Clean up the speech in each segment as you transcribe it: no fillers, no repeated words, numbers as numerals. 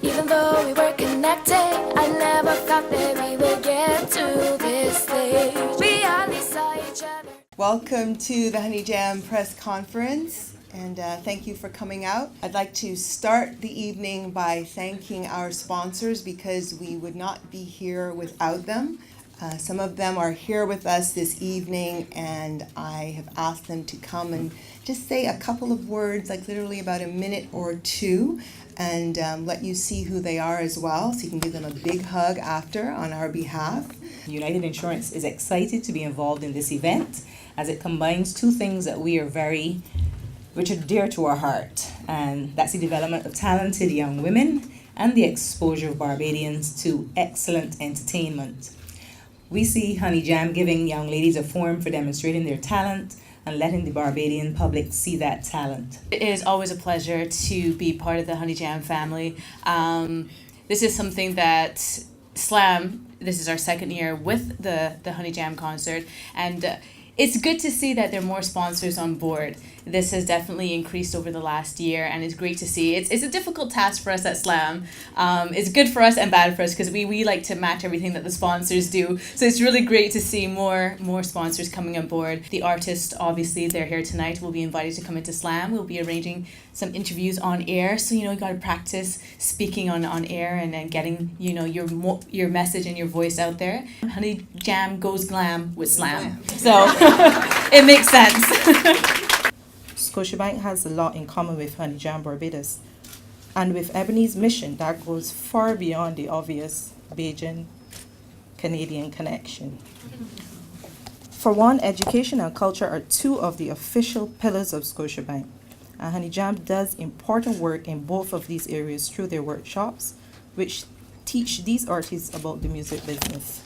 Even though we were connected, I never thought that we would get to this stage. We hardly saw each other. Welcome to the Honey Jam press conference, and thank you for coming out. I'd like to start the evening by thanking our sponsors because we would not be here without them. Some of them are here with us this evening, and I have asked them to come and just say a couple of words, like literally about a minute or two, and let you see who they are as well, so you can give them a big hug after on our behalf. United Insurance is excited to be involved in this event as it combines two things that which are dear to our heart, and that's the development of talented young women and the exposure of Barbadians to excellent entertainment. We see Honey Jam giving young ladies a forum for demonstrating their talent and letting the Barbadian public see that talent. It is always a pleasure to be part of the Honey Jam family. This is something that Slam, this is our second year with the Honey Jam concert, and it's good to see that there are more sponsors on board. This has definitely increased over the last year, and it's great to see. It's a difficult task for us at Slam. It's good for us and bad for us because we like to match everything that the sponsors do. So it's really great to see more sponsors coming on board. The artists, obviously, they're here tonight. Will be invited to come into Slam. We'll be arranging some interviews on air. So, you got to practice speaking on air and then getting, your message and your voice out there. Honey Jam goes glam with Slam. So it makes sense. Scotiabank has a lot in common with Honey Jam Barbados, and with Ebonnie's mission that goes far beyond the obvious Bajan-Canadian connection. For one, education and culture are two of the official pillars of Scotiabank, and Honey Jam does important work in both of these areas through their workshops, which teach these artists about the music business.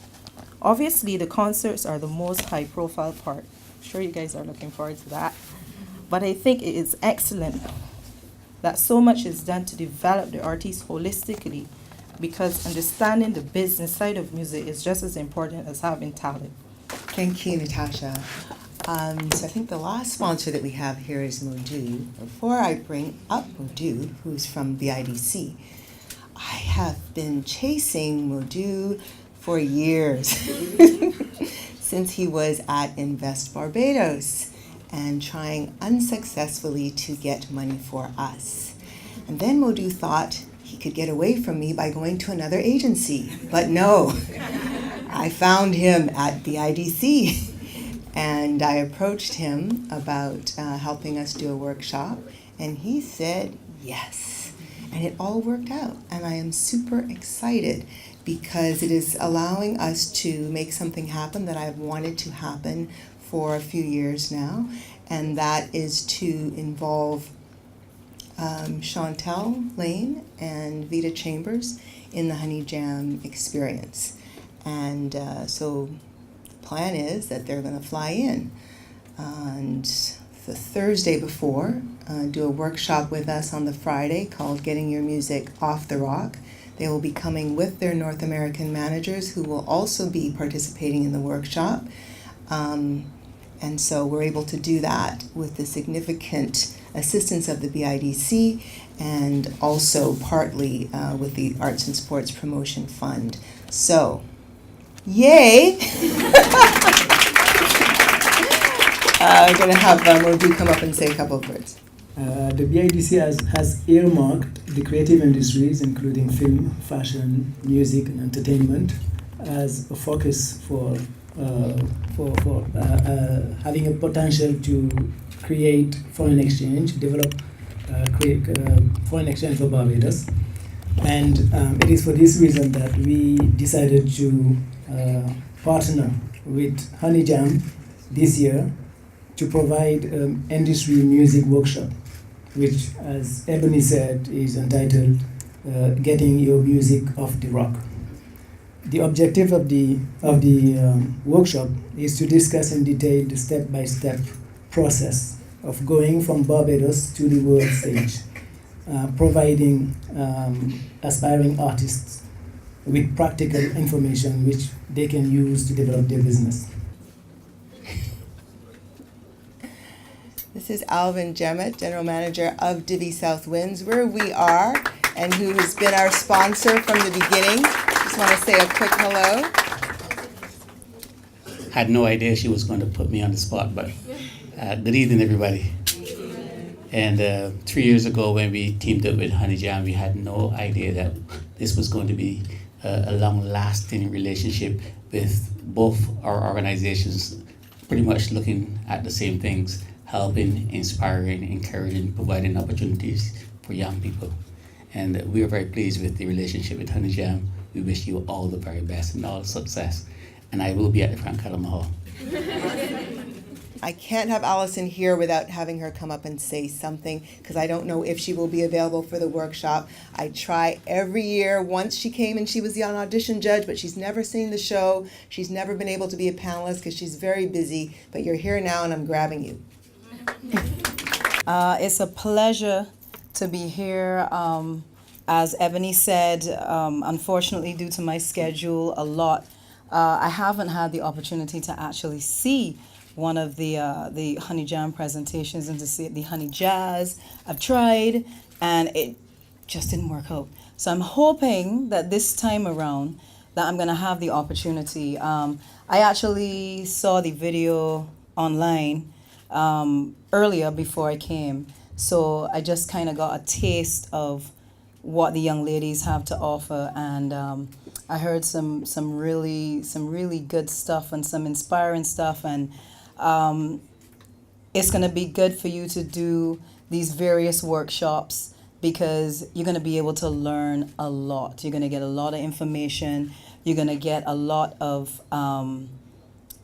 Obviously, the concerts are the most high-profile part. I'm sure you guys are looking forward to that. But I think it is excellent that so much is done to develop the artists holistically, because understanding the business side of music is just as important as having talent. Thank you, Natasha. So I think the last sponsor that we have here is Modou. Before I bring up Modou, who's from BIDC, I have been chasing Modou for years, since he was at Invest Barbados and trying unsuccessfully to get money for us. And then Modou thought he could get away from me by going to another agency, but no, I found him at the IDC, and I approached him about helping us do a workshop, and he said yes, and it all worked out, and I am super excited because it is allowing us to make something happen that I've wanted to happen for a few years now, and that is to involve Chantel Lane and Vita Chambers in the Honey Jam experience. And so the plan is that they're going to fly in and the Thursday before, do a workshop with us on the Friday called Getting Your Music Off the Rock. They will be coming with their North American managers who will also be participating in the workshop. And so we're able to do that with the significant assistance of the BIDC and also partly with the Arts and Sports Promotion Fund. So, yay! I'm going to have Modou come up and say a couple of words. The BIDC has earmarked the creative industries, including film, fashion, music, and entertainment, as a focus for having a potential to create foreign exchange, develop create foreign exchange for Barbados. And it is for this reason that we decided to partner with Honey Jam this year to provide industry music workshop, which, as Ebonnie said, is entitled Getting Your Music Off the Rock. The objective of the workshop is to discuss in detail the step-by-step process of going from Barbados to the world stage, providing aspiring artists with practical information which they can use to develop their business. This is Alvin Jemmott, General Manager of Divi Southwinds, where we are, and who has been our sponsor from the beginning. Just want to say a quick hello. Had no idea she was going to put me on the spot, but good evening, everybody. And 3 years ago, when we teamed up with Honey Jam, we had no idea that this was going to be a long-lasting relationship with both our organizations, pretty much looking at the same things, helping, inspiring, encouraging, providing opportunities for young people. And we are very pleased with the relationship with Honey Jam. We wish you all the very best and all the success. And I will be at the Frank Callum Hall. I can't have Alison here without having her come up and say something, because I don't know if she will be available for the workshop. I try every year. Once she came and she was the audition judge, but she's never seen the show. She's never been able to be a panelist because she's very busy. But you're here now, and I'm grabbing you. It's a pleasure to be here. As Ebonnie said, unfortunately, due to my schedule, I haven't had the opportunity to actually see one of the Honey Jam presentations and to see the Honey Jazz. I've tried, and it just didn't work out. So I'm hoping that this time around that I'm gonna have the opportunity. I actually saw the video online earlier before I came, so I just kind of got a taste of what the young ladies have to offer, and I heard some really good stuff and some inspiring stuff, and it's going to be good for you to do these various workshops because you're going to be able to learn a lot. You're going to get a lot of information. You're going to get a lot of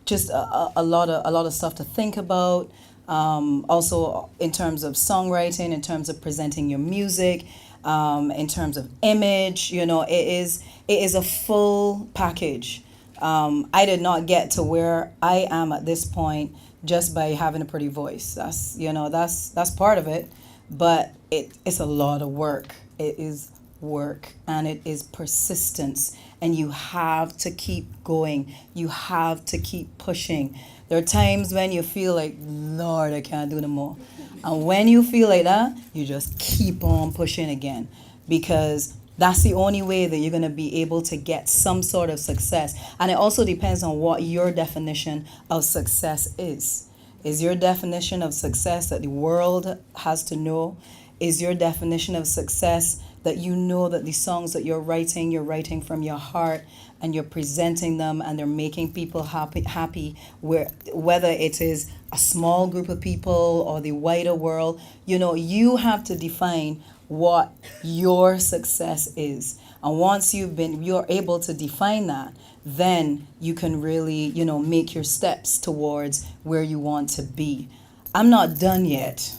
just a lot of stuff to think about. Also, in terms of songwriting, in terms of presenting your music, in terms of image, it is a full package. I did not get to where I am at this point just by having a pretty voice. That's part of it, but it's a lot of work. It is work, and it is persistence, and you have to keep going. You have to keep pushing. There are times when you feel like, Lord, I can't do no more. And when you feel like that, you just keep on pushing again, because that's the only way that you're going to be able to get some sort of success. And it also depends on what your definition of success is. Is your definition of success that the world has to know? Is your definition of success that you know that the songs that you're writing from your heart, and you're presenting them, and they're making people happy, whether it is a small group of people or the wider world? You have to define what your success is. And once you're able to define that, then you can really, make your steps towards where you want to be. I'm not done yet.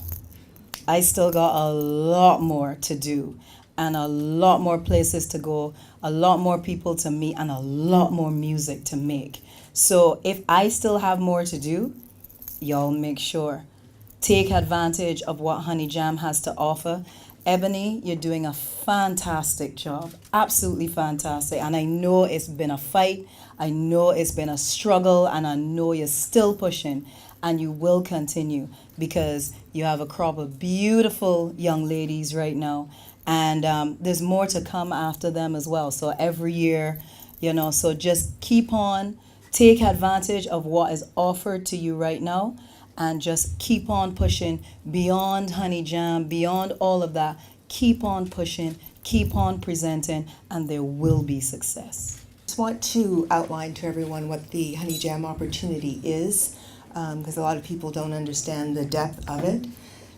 I still got a lot more to do, and a lot more places to go, a lot more people to meet, and a lot more music to make. So if I still have more to do, y'all make sure. Take advantage of what Honey Jam has to offer. Ebonnie, you're doing a fantastic job, absolutely fantastic. And I know it's been a fight, I know it's been a struggle, and I know you're still pushing, and you will continue, because you have a crop of beautiful young ladies right now, and there's more to come after them as well. So every year, so just keep on, take advantage of what is offered to you right now, and just keep on pushing beyond Honey Jam, beyond all of that. Keep on pushing, keep on presenting, and there will be success. I just want to outline to everyone what the Honey Jam opportunity is, because a lot of people don't understand the depth of it.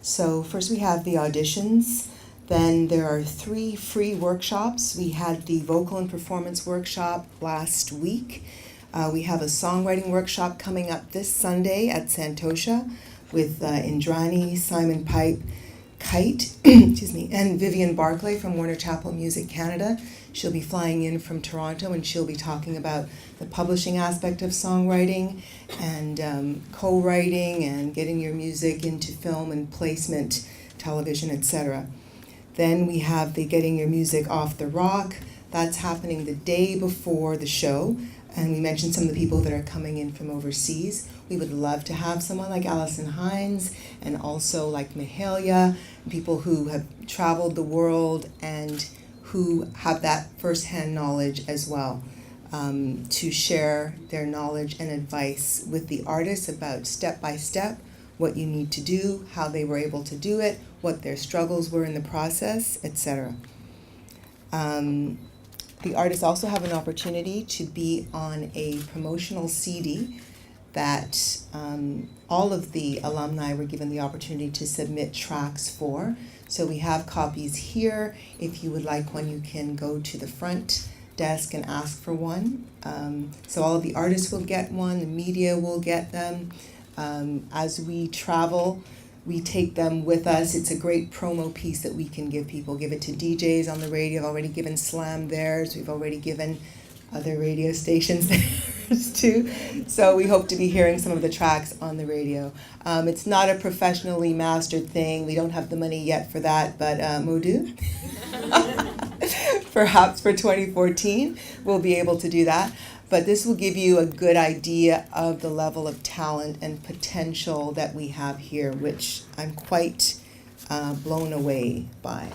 So first we have the auditions. Then there are 3 free workshops. We had the vocal and performance workshop last week. We have a songwriting workshop coming up this Sunday at Santosha with Indrani, Simon Pipe, Kite, excuse me, and Vivian Barclay from Warner Chappell Music Canada. She'll be flying in from Toronto, and she'll be talking about the publishing aspect of songwriting and co-writing and getting your music into film and placement, television, etc. Then we have the Getting Your Music Off the Rock. That's happening the day before the show. And we mentioned some of the people that are coming in from overseas. We would love to have someone like Alison Hinds and also like Mahalia, people who have traveled the world and who have that firsthand knowledge as well, to share their knowledge and advice with the artists about step by step what you need to do, how they were able to do it, what their struggles were in the process, etc. The artists also have an opportunity to be on a promotional CD that all of the alumni were given the opportunity to submit tracks for. So we have copies here. If you would like one, you can go to the front desk and ask for one. So all of the artists will get one, the media will get them. As we travel, we take them with us. It's a great promo piece that we can give people. Give it to DJs on the radio. I've already given Slam theirs. We've already given other radio stations theirs too. So we hope to be hearing some of the tracks on the radio. It's not a professionally mastered thing. We don't have the money yet for that, but Modou, perhaps for 2014, we'll be able to do that. But this will give you a good idea of the level of talent and potential that we have here, which I'm quite blown away by.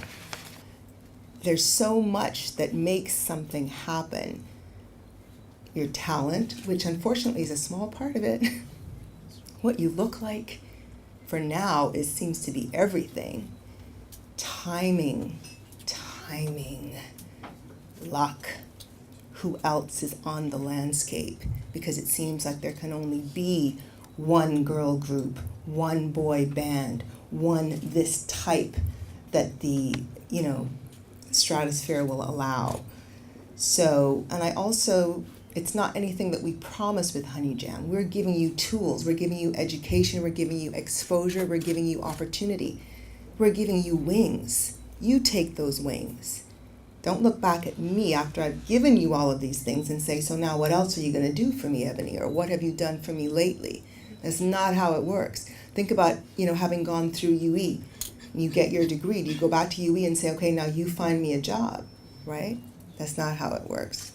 There's so much that makes something happen. Your talent, which unfortunately is a small part of it. What you look like for now seems to be everything. Timing, luck. Who else is on the landscape, because it seems like there can only be one girl group, one boy band, one this type that the stratosphere will allow. So, and I also, it's not anything that we promise with Honey Jam. We're giving you tools, we're giving you education, we're giving you exposure, we're giving you opportunity, we're giving you wings. You take those wings. Don't look back at me after I've given you all of these things and say, so now what else are you going to do for me, Ebonnie? Or what have you done for me lately? That's not how it works. Think about, having gone through UE. You get your degree. Do you go back to UE and say, okay, now you find me a job, right? That's not how it works.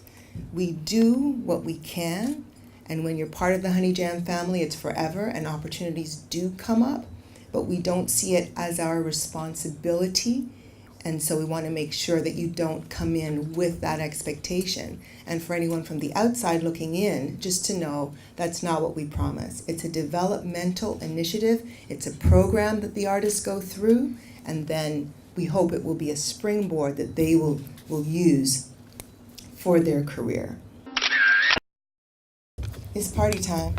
We do what we can, and when you're part of the Honey Jam family, it's forever, and opportunities do come up, but we don't see it as our responsibility. And so we want to make sure that you don't come in with that expectation. And for anyone from the outside looking in, just to know that's not what we promise. It's a developmental initiative. It's a program that the artists go through. And then we hope it will be a springboard that they will use for their career. It's party time.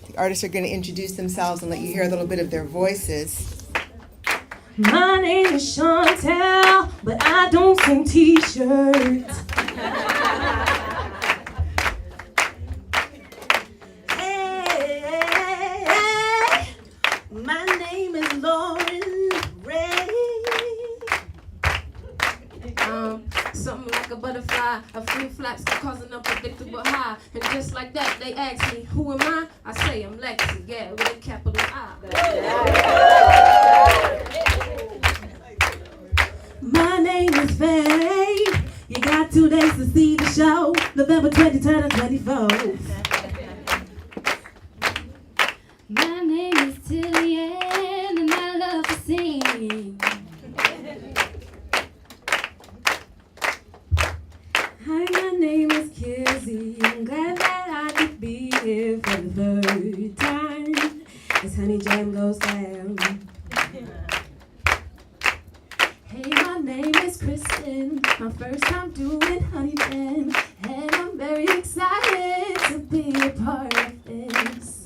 The artists are going to introduce themselves and let you hear a little bit of their voices. My name is Chantel, but I don't sing t-shirts. Hey, my name is Lauren Reid. Something like a butterfly, a few flaps can cause an unpredictable high. And just like that, they ask me, who am I? I say I'm Lexi, yeah, with a capital I. My name is Faye. You got 2 days to see the show. November 23rd and 24th. My name is Tillian and I love to sing. Hi, my name is Kizzy. I'm glad that I could be here for the 3rd time as Honey Jam goes down. Hey, my name is Kristen. My first time doing Honey Jam, and I'm very excited to be a part of this.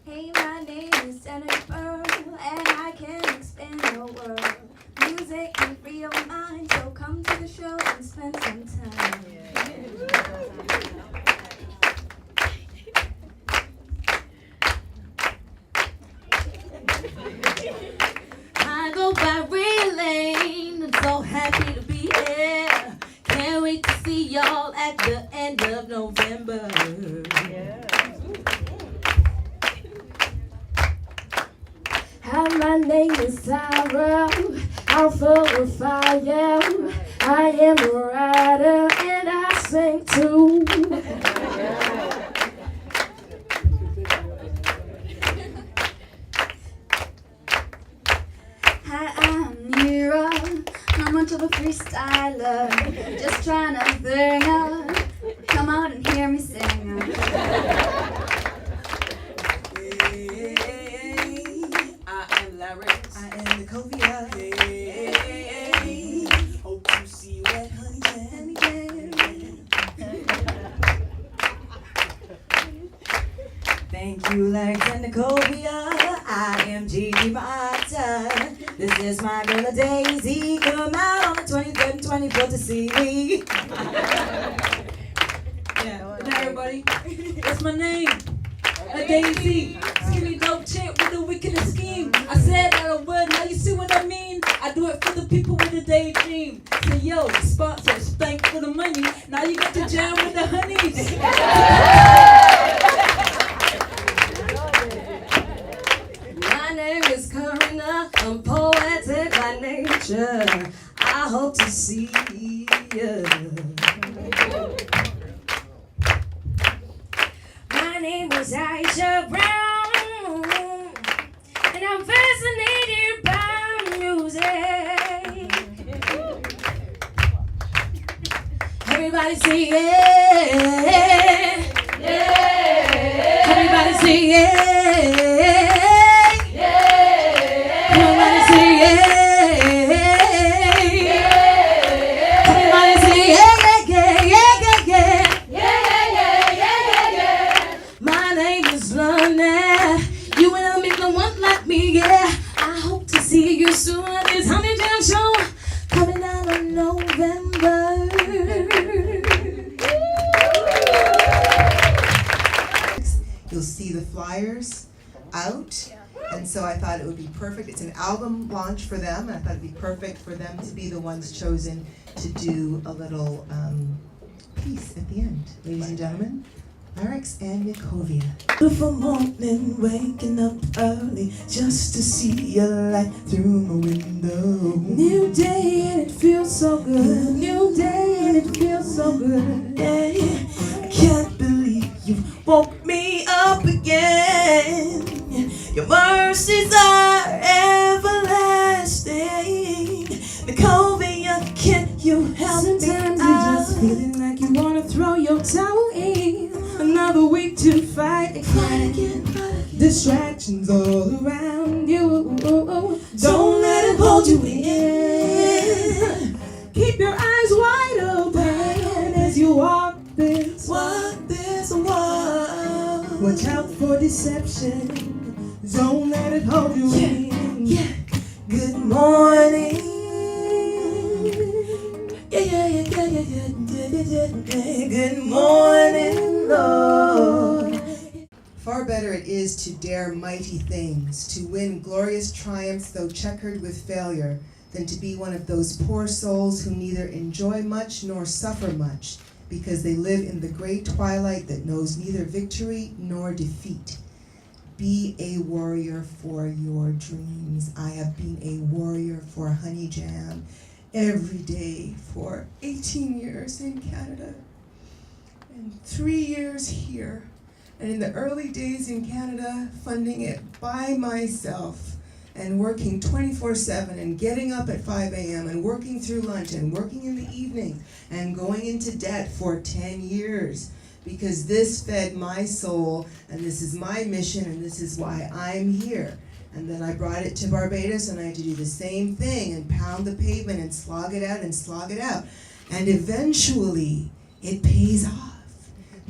Hey, my name is Jennifer and I can expand the world. Music can free your mind, so come to the show and spend some time. at the end of November. Hi, my name is Tyrell. I'm full of fire. I am a writer and I sing too. Hi, I'm Nira. I'm much of a freestyler. Just trying to sing. Come out and hear me sing. I am Larix. I am Nicovia. Hope you see you at Honey Thank you, Larix Nicovia. I am Divi. This is my girl Daisy. Come out on the 23rd and 24th to see me. Yeah, good night, everybody. What's my name? Daisy. Skinny dope chick with the wickedest scheme. I said that I would, now you see what I mean? I do it for the people with a daydream. So yo, sponsors, thanks for the money. Now you get to jam with the honeys. My name is Karina, I'm poetic by nature. I hope to see you. My name is Aisha Brown, and I'm fascinated by music. Everybody say yeah, yeah. Everybody say yeah. See you soon at this Honey Jam show coming out in November. You'll see the flyers out, and so I thought it would be perfect. It's an album launch for them, and I thought it'd be perfect for them to be the ones chosen to do a little piece at the end. Ladies and gentlemen, Larix and Nicovia. Beautiful morning, waking up early just to see your light through my window. New day and it feels so good. New day and it feels so good. Yeah, I can't believe you woke me up again. Your mercies are everlasting. Nicovia, can you help me? Sometimes you're just feeling like you wanna throw your towel in. Another week to fight again. Distractions all around you. Don't let it hold you in. Keep your eyes wide open as you walk this walk. Watch out for deception. Don't let it hold you in. Yeah. Good morning. Yeah. Good morning, Lord. Far better it is to dare mighty things, to win glorious triumphs though checkered with failure, than to be one of those poor souls who neither enjoy much nor suffer much, because they live in the great twilight that knows neither victory nor defeat. Be a warrior for your dreams. I have been a warrior for Honey Jam every day for 18 years in Canada and 3 years here. And in the early days in Canada, funding it by myself and working 24/7 and getting up at 5 a.m. and working through lunch and working in the evening and going into debt for 10 years because this fed my soul and this is my mission and this is why I'm here. And then I brought it to Barbados and I had to do the same thing and pound the pavement and slog it out and slog it out. And eventually, it pays off.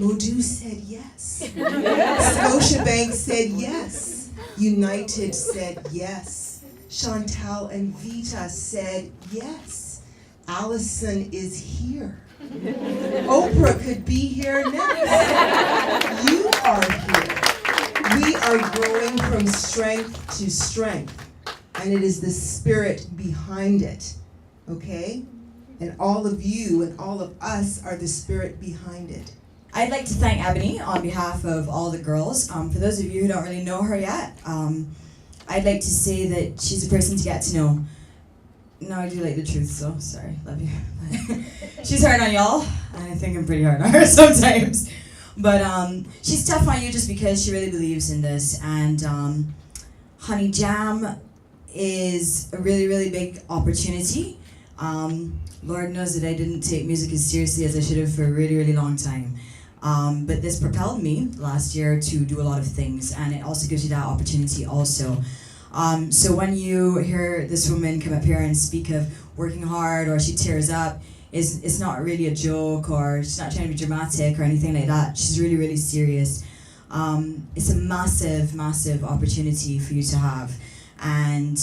Modou said yes. Scotiabank said yes. United said yes. Chantal and Vita said yes. Alison is here. Oprah could be here next. You are here. We are growing from strength to strength, and it is the spirit behind it, okay? and all of you and all of us are the spirit behind it. I'd like to thank Ebonnie on behalf of all the girls. For those of you who don't really know her yet, I'd like to say that she's a person to get to know. No, I do like the truth, so sorry, love you. She's hard on y'all, and I think I'm pretty hard on her sometimes. But she's tough on you just because she really believes in this. And Honey Jam is a really, really big opportunity. Lord knows that I didn't take music as seriously as I should have for a really, really long time. But this propelled me last year to do a lot of things, and it also gives you that opportunity also. So when you hear this woman come up here and speak of working hard or she tears up, it's not really a joke or she's not trying to be dramatic or anything like that. She's really, really serious. It's a massive, massive opportunity for you to have. And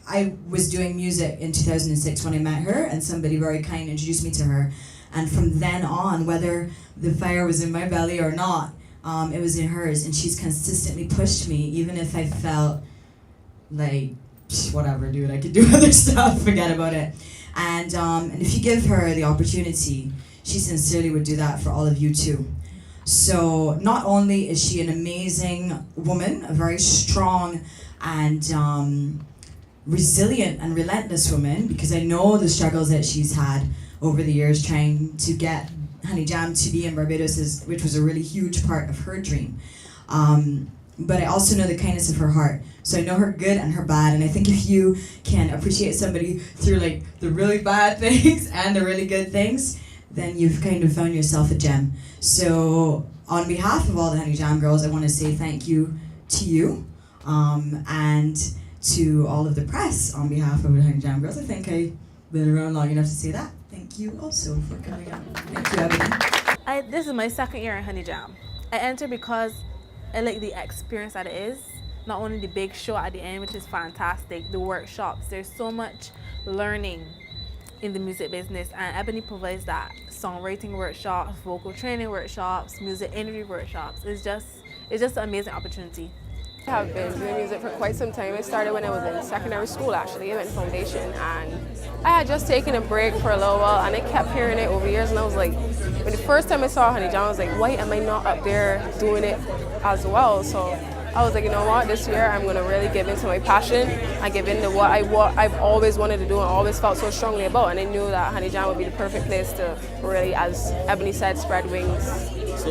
I was doing music in 2006 when I met her, and somebody very kind introduced me to her. And from then on, whether the fire was in my belly or not, it was in hers, and she's consistently pushed me, even if I felt like, whatever, dude, I could do other stuff, forget about it. And if you give her the opportunity, she sincerely would do that for all of you too. So not only is she an amazing woman, a very strong and resilient and relentless woman, because I know the struggles that she's had over the years trying to get Honey Jam to be in Barbados, which was a really huge part of her dream. But I also know the kindness of her heart. So I know her good and her bad, and I think if you can appreciate somebody through like the really bad things and the really good things, then you've kind of found yourself a gem. So on behalf of all the Honey Jam girls, I want to say thank you to you, and to all of the press on behalf of the Honey Jam girls. I think I've been around long enough to say that. Thank you also for coming out. Thank you, Ebonnie. This is my second year in Honey Jam. I entered because I like the experience that it is. Not only the big show at the end, which is fantastic, the workshops. There's so much learning in the music business, and Ebonnie provides that. Songwriting workshops, vocal training workshops, music interview workshops. It's just an amazing opportunity. I have been doing music for quite some time. I started when I was in secondary school, actually. I went to foundation, and I had just taken a break for a little while, and I kept hearing it over years, and I was like, when the first time I saw Honey Jam, I was like, why am I not up there doing it as well? So I was like, you know what, this year I'm going to really give into my passion and give into what I've always wanted to do and always felt so strongly about, and I knew that Honey Jam would be the perfect place to really, as Ebonnie said, spread wings.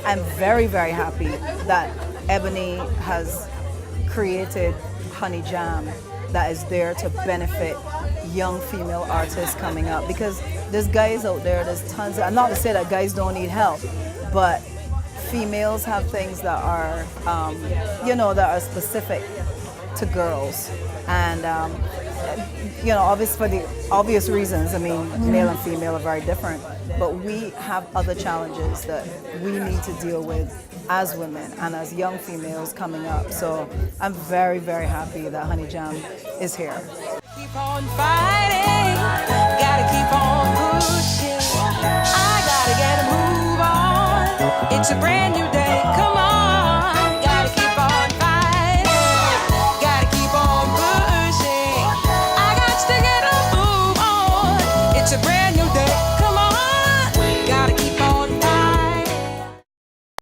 I'm very, very happy that Ebonnie has created Honey Jam that is there to benefit young female artists coming up, because there's guys out there, there's tons of, not to say that guys don't need help, but females have things that are, that are specific to girls. And, for the obvious reasons, I mean, male and female are very different, but we have other challenges that we need to deal with as women and as young females coming up. So I'm very, very happy that Honey Jam is here. Keep on fighting, gotta keep on pushing. I gotta get a move on. It's a brand new